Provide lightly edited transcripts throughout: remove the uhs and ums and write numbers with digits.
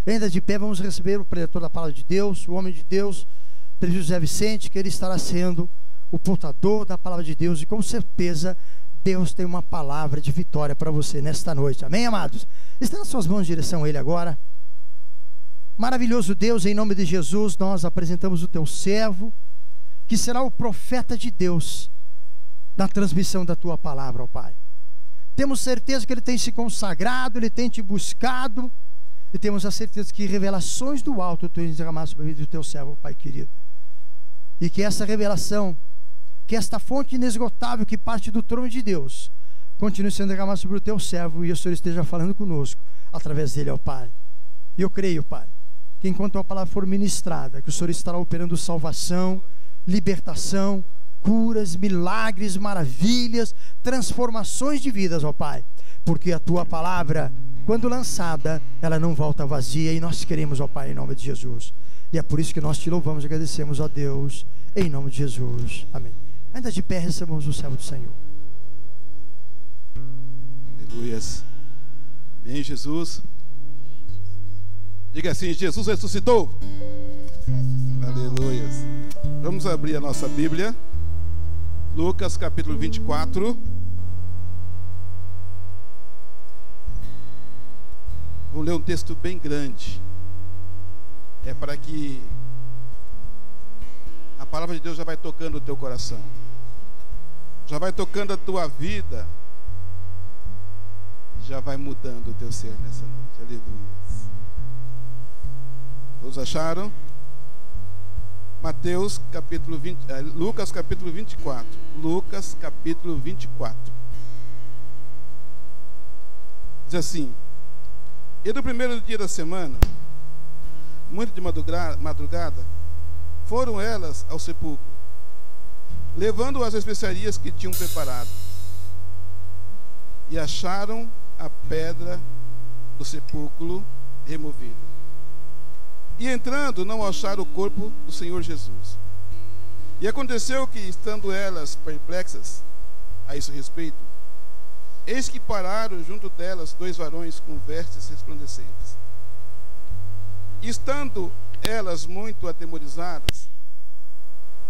Ainda de pé, vamos receber o preletor da palavra de Deus, o homem de Deus, presbítero José Vicente, que ele estará sendo o portador da palavra de Deus, e com certeza Deus tem uma palavra de vitória para você nesta noite. Amém, amados? Estenda as suas mãos em direção a Ele agora. Maravilhoso Deus, em nome de Jesus, nós apresentamos o teu servo, que será o profeta de Deus na transmissão da tua palavra, ó Pai. Temos certeza que ele tem se consagrado, ele tem te buscado, e temos a certeza que revelações do alto tu tens derramado sobre a vida do teu servo, Pai querido. E que essa revelação, que esta fonte inesgotável que parte do trono de Deus, continue sendo derramada sobre o teu servo, e o Senhor esteja falando conosco através dele, ó Pai. E eu creio, Pai, que enquanto a palavra for ministrada, que o Senhor estará operando salvação, libertação, curas, milagres, maravilhas, transformações de vidas, ó Pai. Porque a tua palavra, quando lançada, ela não volta vazia, e nós queremos, ó Pai, em nome de Jesus. E é por isso que nós te louvamos e agradecemos, ó Deus, em nome de Jesus. Amém. Ainda de pé, recebamos o servo do Senhor. Aleluias. Amém, Jesus. Diga assim: Jesus ressuscitou. Aleluias. Vamos abrir a nossa Bíblia. Lucas capítulo 24. Vou ler um texto bem grande. É para que a palavra de Deus já vai tocando o teu coração, já vai tocando a tua vida, já vai mudando o teu ser nessa noite. Aleluia. Todos acharam? Mateus capítulo 20, Lucas capítulo 24. Lucas capítulo 24. Diz assim: e no primeiro dia da semana, muito de madrugada, foram elas ao sepulcro, levando as especiarias que tinham preparado, e acharam a pedra do sepulcro removida. E entrando, não acharam o corpo do Senhor Jesus. E aconteceu que, estando elas perplexas a esse respeito, eis que pararam junto delas 2 varões com vestes resplandecentes. E estando elas muito atemorizadas,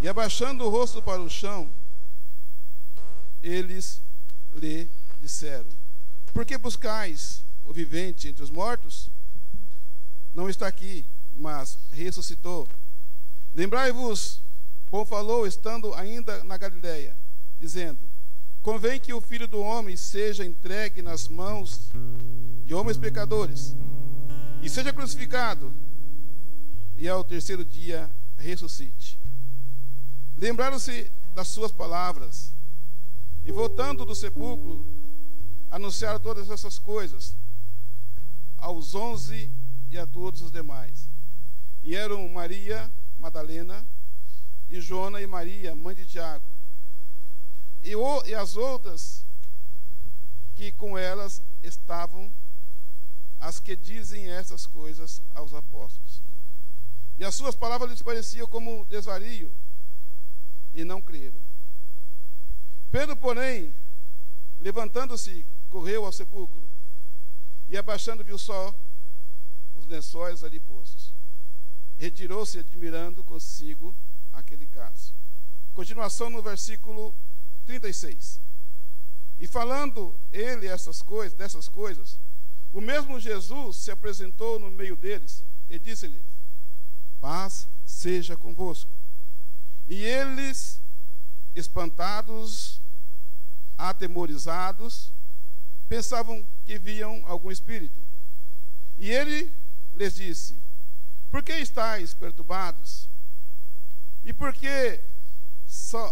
e abaixando o rosto para o chão, eles lhe disseram: por que buscais o vivente entre os mortos? Não está aqui, mas ressuscitou. Lembrai-vos, como falou, estando ainda na Galileia, dizendo: convém que o Filho do Homem seja entregue nas mãos de homens pecadores, e seja crucificado, e ao terceiro dia ressuscite. Lembraram-se das suas palavras, e voltando do sepulcro, anunciaram todas essas coisas aos 11 e a todos os demais. E eram Maria Madalena, e Joana e Maria, mãe de Tiago, e as outras que com elas estavam, as que dizem essas coisas aos apóstolos. E as suas palavras lhes pareciam como desvario, e não creram. Pedro, porém, levantando-se, correu ao sepulcro, e abaixando viu só os lençóis ali postos. Retirou-se, admirando consigo aquele caso. Continuação no versículo 36. E falando ele dessas coisas, o mesmo Jesus se apresentou no meio deles e disse-lhes: paz seja convosco. E eles, espantados, atemorizados, pensavam que viam algum espírito. E ele lhes disse: por que estáis perturbados? E por que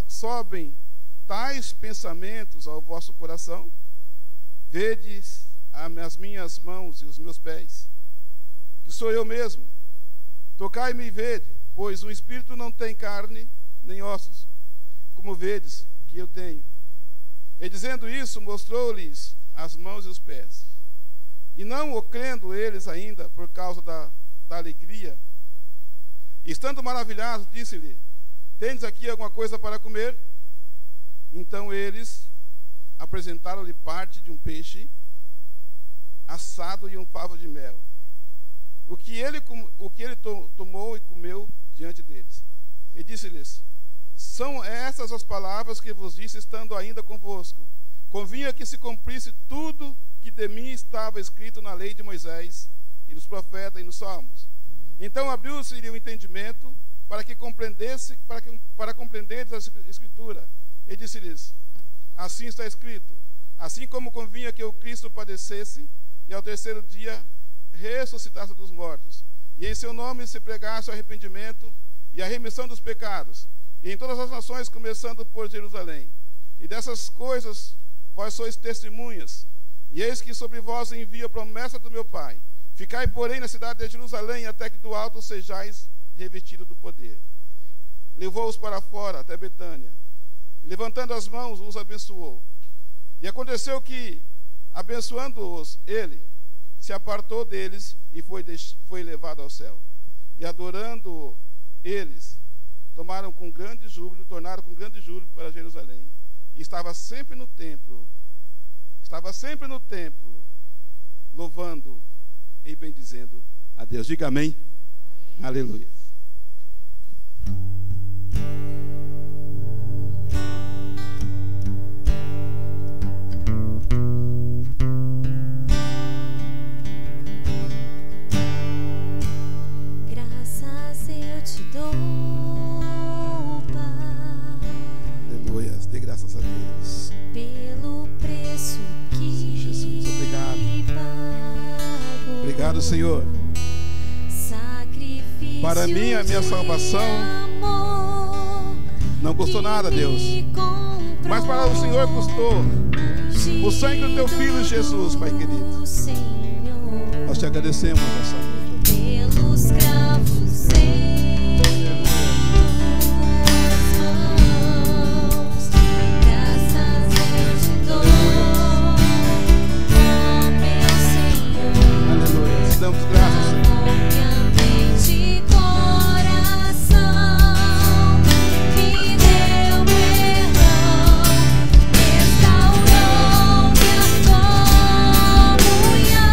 sobem tais pensamentos ao vosso coração? Vedes as minhas mãos e os meus pés, que sou eu mesmo. Tocai-me e vede, pois o espírito não tem carne nem ossos, como vedes que eu tenho. E dizendo isso, mostrou-lhes as mãos e os pés. E não o crendo eles ainda, por causa da alegria, estando maravilhados, disse-lhe: tendes aqui alguma coisa para comer? Então eles apresentaram-lhe parte de um peixe assado e um favo de mel. o que ele tomou e comeu diante deles. E disse-lhes: são essas as palavras que vos disse estando ainda convosco. Convinha que se cumprisse tudo que de mim estava escrito na lei de Moisés, e nos profetas e nos salmos. Então abriu-se-lhe o entendimento para que compreendesse, para compreenderes a Escritura. E disse-lhes: assim está escrito, assim como convinha que o Cristo padecesse e ao terceiro dia ressuscitasse dos mortos, e em seu nome se pregasse o arrependimento e a remissão dos pecados, e em todas as nações, começando por Jerusalém. E dessas coisas vós sois testemunhas. E eis que sobre vós envio a promessa do meu Pai. Ficai, porém, na cidade de Jerusalém, até que do alto sejais revestidos do poder. Levou-os para fora, até Betânia. E, levantando as mãos, os abençoou. E aconteceu que, abençoando-os, ele se apartou deles e foi levado ao céu. E adorando eles, tornaram com grande júbilo para Jerusalém. E estava sempre no templo, louvando e bendizendo a Deus. Diga amém. Aleluia. Graças eu te dou, Pai. Aleluia. Dê graças a Deus. Pelo preço que Jesus, pago. Obrigado, Senhor. Sacrifício Para mim, a minha salvação não custou nada, Deus. Mas para o Senhor custou o sangue do teu Filho Jesus, Pai querido. Nós te agradecemos nessa noite. Pelos cravos em tuas mãos, graças eu te dou, ó meu Senhor. Aleluia. Te damos graças, Senhor. Confiante de coração, me deu perdão, restaurou minha comunhão.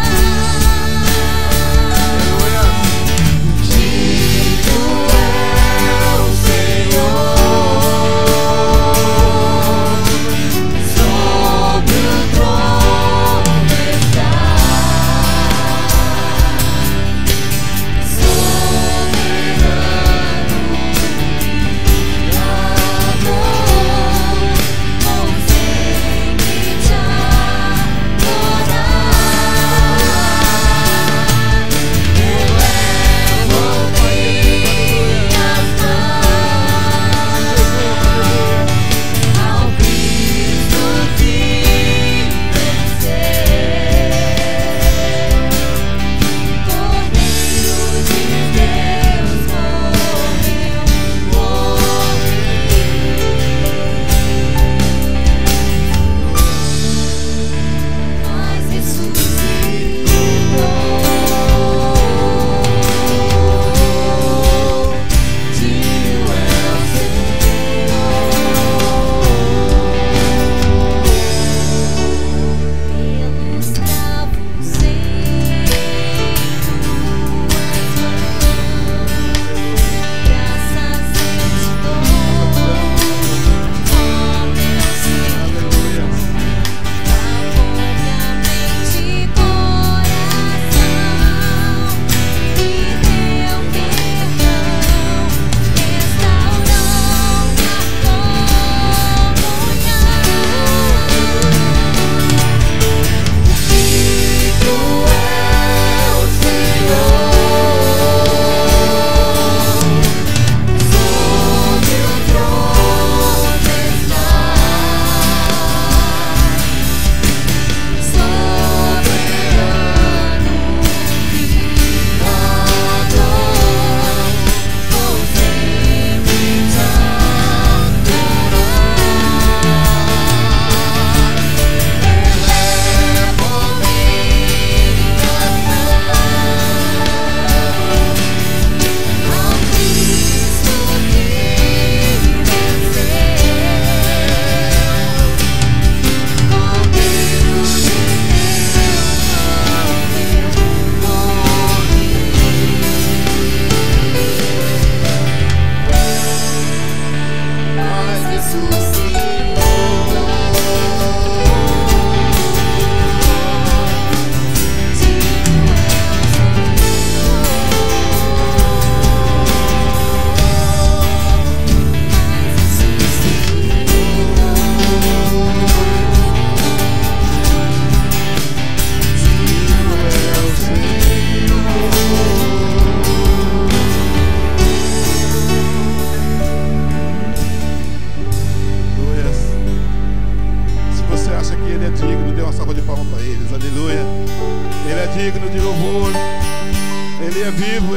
vivo,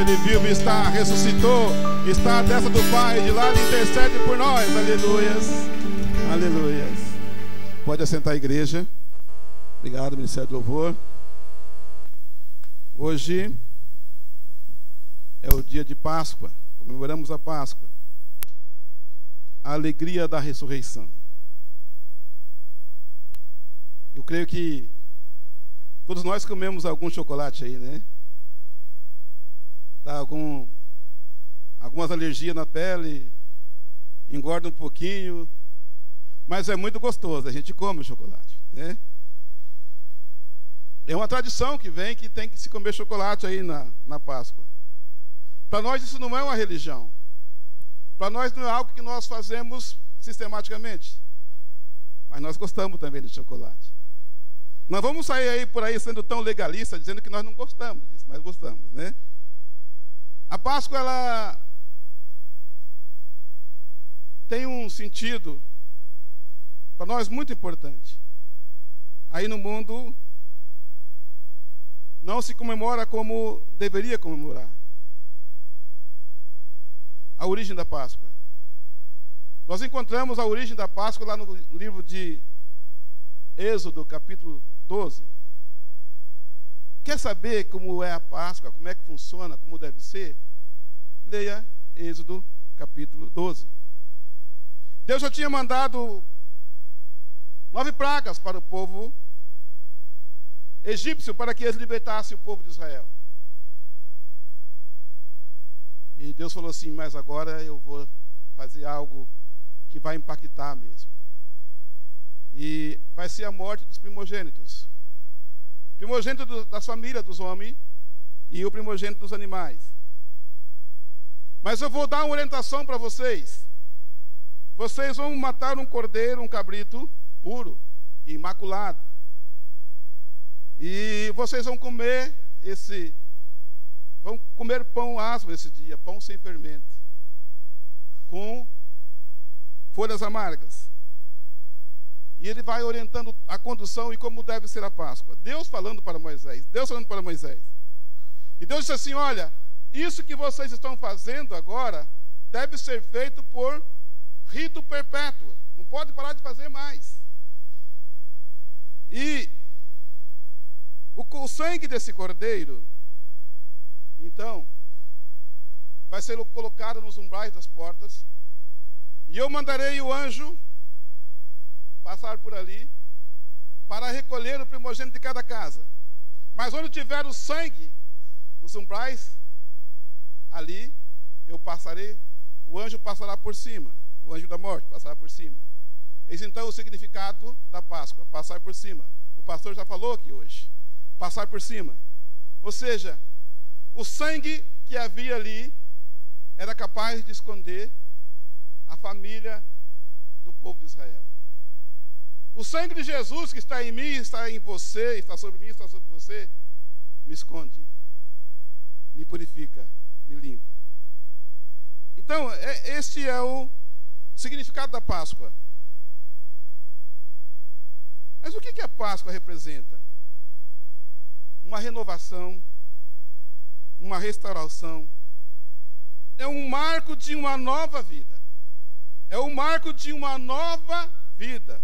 está, ressuscitou, está à destra do Pai, de lá ele intercede por nós. Aleluias, aleluias. Pode assentar a igreja. Obrigado, Ministério do Louvor. Hoje é o dia de Páscoa, comemoramos a Páscoa, a alegria da ressurreição. Eu creio que todos nós comemos algum chocolate aí, né? Dá algumas alergias na pele, engorda um pouquinho, mas é muito gostoso, a gente come o chocolate, né? É uma tradição que vem que tem que se comer chocolate aí na Páscoa. Para nós isso não é uma religião. Para nós não é algo que nós fazemos sistematicamente. Mas nós gostamos também de chocolate. Nós vamos sair aí por aí sendo tão legalistas, dizendo que nós não gostamos disso, mas gostamos, né? A Páscoa, ela tem um sentido para nós muito importante. Aí no mundo não se comemora como deveria comemorar. A origem da Páscoa. Nós encontramos a origem da Páscoa lá no livro de Êxodo, capítulo 12. Quer saber como é a Páscoa, como é que funciona, como deve ser? Leia Êxodo, capítulo 12. Deus já tinha mandado 9 pragas para o povo egípcio, para que eles libertassem o povo de Israel. E Deus falou assim: mas agora eu vou fazer algo que vai impactar mesmo. E vai ser a morte dos primogênitos. Primogênito das famílias dos homens e o primogênito dos animais. Mas eu vou dar uma orientação para vocês. Vocês vão matar um cordeiro, um cabrito puro e imaculado. E vocês vão comer pão asmo esse dia, pão sem fermento, com folhas amargas. E ele vai orientando a condução e como deve ser a Páscoa. Deus falando para Moisés. E Deus disse assim: olha, isso que vocês estão fazendo agora deve ser feito por rito perpétuo. Não pode parar de fazer mais. E o sangue desse cordeiro, então, vai ser colocado nos umbrais das portas. E eu mandarei o anjo passar por ali para recolher o primogênito de cada casa. Mas onde tiver o sangue nos umbrais, ali o anjo passará por cima. O anjo da morte passará por cima. Esse então é o significado da Páscoa, passar por cima. O pastor já falou aqui hoje. Passar por cima. Ou seja, o sangue que havia ali era capaz de esconder a família do povo de Israel. O sangue de Jesus que está em mim, está em você, está sobre mim, está sobre você, me esconde, me purifica, me limpa. Então, este é o significado da Páscoa. Mas o que a Páscoa representa? Uma renovação, uma restauração. É um marco de uma nova vida. É um marco de uma nova vida.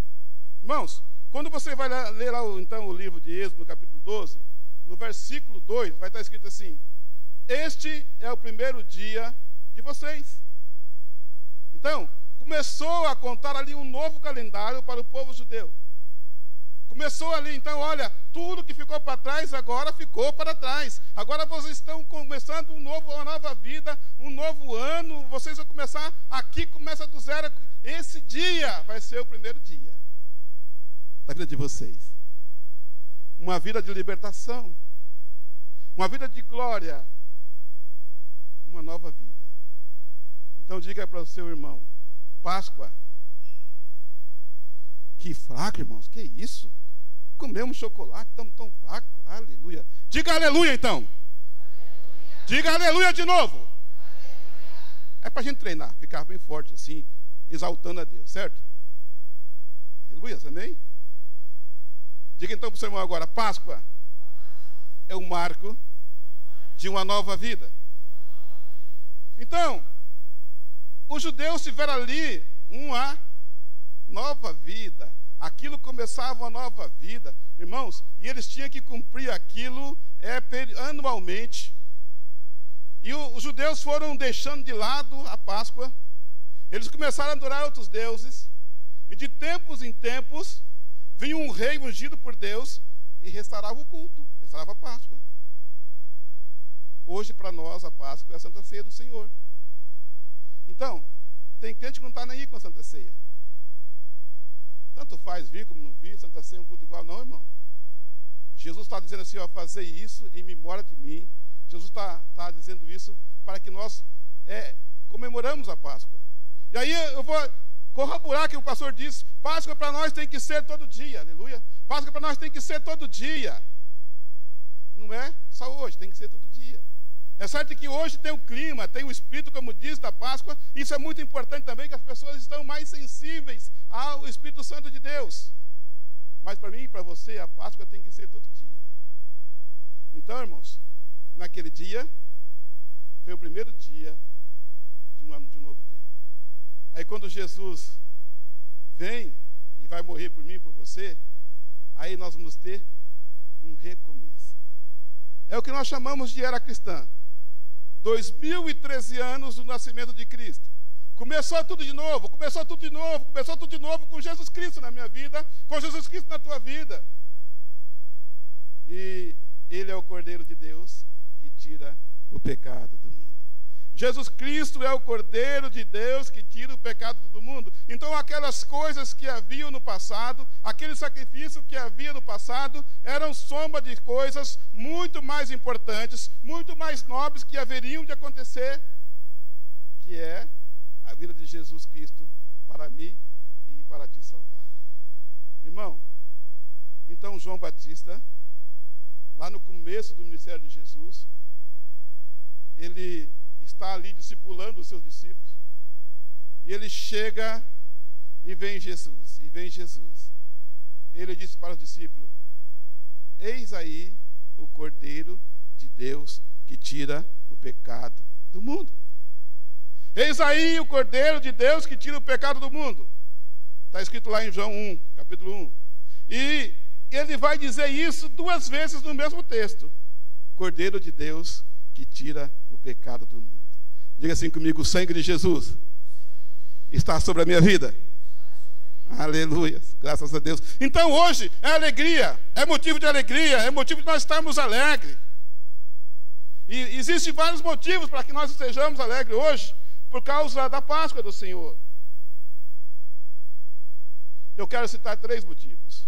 Irmãos, quando você vai ler lá então o livro de Êxodo, no capítulo 12, no versículo 2, vai estar escrito assim: este é o primeiro dia de vocês. Então, começou a contar ali um novo calendário para o povo judeu. Começou ali, então, olha, tudo que ficou para trás agora ficou para trás. Agora vocês estão começando uma nova vida, um novo ano. Vocês vão começar, aqui começa do zero. Esse dia vai ser o primeiro dia da vida de vocês. Uma vida de libertação. Uma vida de glória. Uma nova vida. Então diga para o seu irmão: Páscoa. Que fraco, irmãos, que isso? Comemos chocolate, estamos tão fracos. Aleluia. Diga aleluia, então. Aleluia. Diga aleluia de novo. Aleluia. É para a gente treinar, ficar bem forte assim, exaltando a Deus, certo? Aleluia, amém? Diga então para o seu irmão agora: Páscoa é um marco de uma nova vida. Então, os judeus tiveram ali uma nova vida. Aquilo começava uma nova vida, irmãos, e eles tinham que cumprir aquilo anualmente. E os judeus foram deixando de lado a Páscoa. Eles começaram a adorar outros deuses. E de tempos em tempos, vinha um rei ungido por Deus e restaurava o culto, restaurava a Páscoa. Hoje, para nós, a Páscoa é a Santa Ceia do Senhor. Então, tem crente que não está nem aí com a Santa Ceia. Tanto faz vir como não vir, Santa Ceia é um culto igual. Não, irmão. Jesus está dizendo assim, ó, fazei isso em memória de mim. Jesus está dizendo isso para que nós comemoramos a Páscoa. E aí eu vou corroborar que o pastor disse, Páscoa para nós tem que ser todo dia, aleluia. Páscoa para nós tem que ser todo dia. Não é só hoje, tem que ser todo dia. É certo que hoje tem o clima, tem o espírito, como diz, da Páscoa. Isso é muito importante também, que as pessoas estão mais sensíveis ao Espírito Santo de Deus. Mas para mim e para você, a Páscoa tem que ser todo dia. Então, irmãos, naquele dia, foi o primeiro dia de um novo tempo. Aí quando Jesus vem e vai morrer por mim e por você, aí nós vamos ter um recomeço. É o que nós chamamos de era cristã. 2013 anos do nascimento de Cristo. Começou tudo de novo, começou tudo de novo, começou tudo de novo com Jesus Cristo na minha vida, com Jesus Cristo na tua vida. E Ele é o Cordeiro de Deus que tira o pecado do mundo. Jesus Cristo é o Cordeiro de Deus que tira o pecado do mundo. Então aquelas coisas que haviam no passado, aquele sacrifício que havia no passado, eram sombra de coisas muito mais importantes, muito mais nobres que haveriam de acontecer, que é a vida de Jesus Cristo para mim e para te salvar. Irmão, então João Batista, lá no começo do ministério de Jesus, ele está ali discipulando os seus discípulos, e ele chega e vem Jesus, Ele disse para os discípulos, eis aí o Cordeiro de Deus que tira o pecado do mundo. Eis aí o Cordeiro de Deus que tira o pecado do mundo. Está escrito lá em João 1, capítulo 1. E ele vai dizer isso 2 vezes no mesmo texto. Cordeiro de Deus que tira o pecado do mundo. Diga assim comigo, o sangue de Jesus está sobre a minha vida. Aleluia, graças a Deus. Então hoje é alegria, é motivo de alegria, é motivo de nós estarmos alegres. E existem vários motivos para que nós estejamos alegres hoje, por causa da Páscoa do Senhor. Eu quero citar 3 motivos.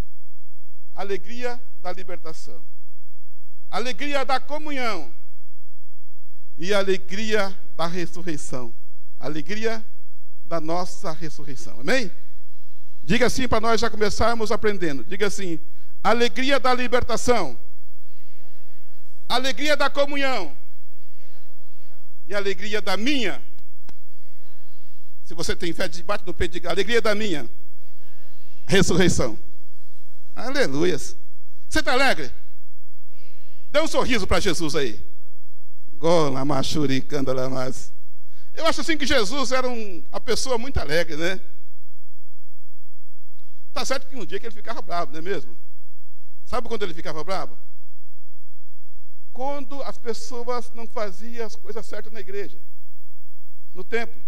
Alegria da libertação, alegria da comunhão e alegria da ressurreição. Alegria da nossa ressurreição. Amém? Diga assim para nós já começarmos aprendendo. Diga assim, alegria da libertação, alegria da comunhão e alegria da minha. Se você tem fé, bate no peito e diga, alegria da minha ressurreição. Aleluia. Você está alegre? Dê um sorriso para Jesus aí. Eu acho assim que Jesus era uma pessoa muito alegre, né? Tá certo que um dia que ele ficava bravo, não é mesmo? Sabe quando ele ficava bravo? Quando as pessoas não faziam as coisas certas na igreja, no templo.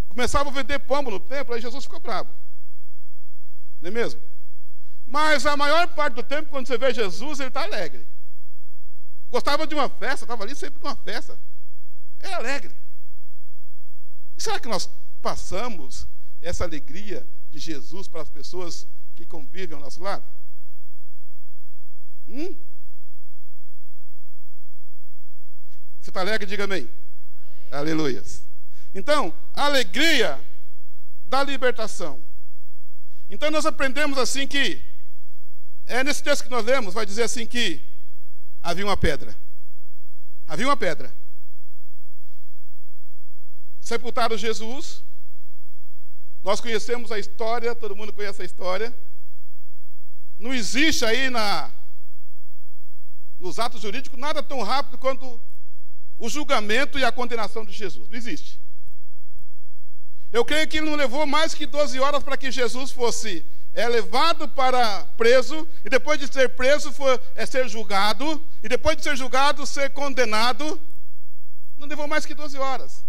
Começavam a vender pombo no templo, aí Jesus ficou bravo. Não é mesmo? Mas a maior parte do tempo, quando você vê Jesus, ele está alegre. Gostava de uma festa, estava ali sempre numa festa. É alegre. E será que nós passamos essa alegria de Jesus para as pessoas que convivem ao nosso lado? Você está alegre? Diga amém. Aleluia. Então, a alegria da libertação. Então nós aprendemos assim que, nesse texto que nós lemos, vai dizer assim que havia uma pedra. Havia uma pedra. Sepultaram Jesus. Nós conhecemos a história, todo mundo conhece a história. Não existe aí nos atos jurídicos, nada tão rápido quanto o julgamento e a condenação de Jesus. Não existe. Eu creio que ele não levou mais que 12 horas para que Jesus fosse levado para preso, e depois de ser preso ser julgado, e depois de ser julgado ser condenado. Não levou mais que 12 horas.